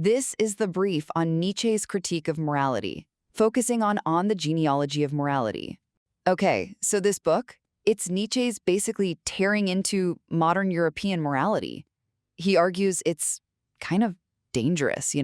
This is the brief on Nietzsche's critique of morality, focusing on the genealogy of morality. Okay, so this book, it's Nietzsche's basically tearing into modern European morality. He argues it's kind of dangerous,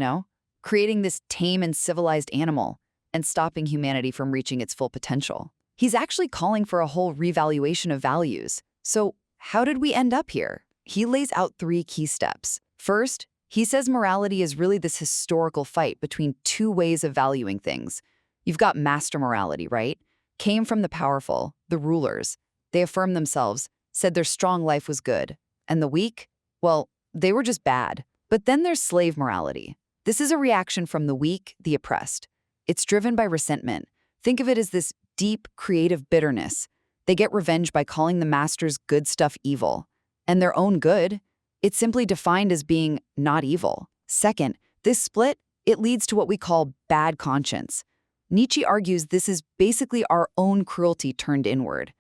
creating this tame and civilized animal and stopping humanity from reaching its full potential. He's actually calling for a whole revaluation of values. So how did we end up here? He lays out 3 key steps. First, he says morality is really this historical fight between 2 ways of valuing things. You've got master morality, right? Came from the powerful, the rulers. They affirmed themselves, said their strong life was good. And the weak? Well, they were just bad. But then there's slave morality. This is a reaction from the weak, the oppressed. It's driven by resentment. Think of it as this deep, creative bitterness. They get revenge by calling the master's good stuff evil. And their own good, it's simply defined as being not evil. Second, this split, it leads to what we call bad conscience. Nietzsche argues this is basically our own cruelty turned inward.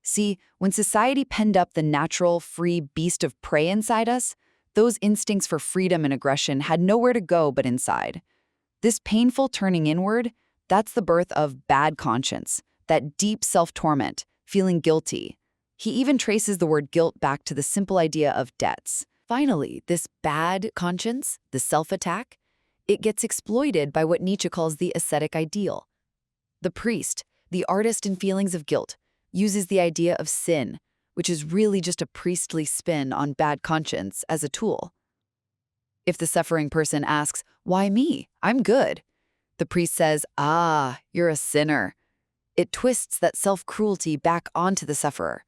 See, when society penned up the natural, free beast of prey inside us, those instincts for freedom and aggression had nowhere to go but inside. This painful turning inward, that's the birth of bad conscience, that deep self-torment, feeling guilty. He even traces the word guilt back to the simple idea of debts. Finally, this bad conscience, the self-attack, it gets exploited by what Nietzsche calls the ascetic ideal. The priest, the artist in feelings of guilt, uses the idea of sin, which is really just a priestly spin on bad conscience, as a tool. If the suffering person asks, "Why me? I'm good," the priest says, "Ah, you're a sinner." It twists that self-cruelty back onto the sufferer.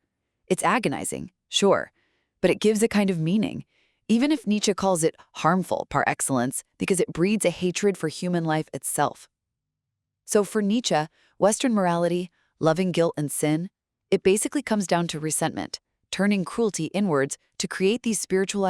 It's agonizing, sure, but it gives a kind of meaning, even if Nietzsche calls it harmful par excellence because it breeds a hatred for human life itself. So for Nietzsche, Western morality, loving guilt and sin, it basically comes down to resentment, turning cruelty inwards to create these spiritual ideas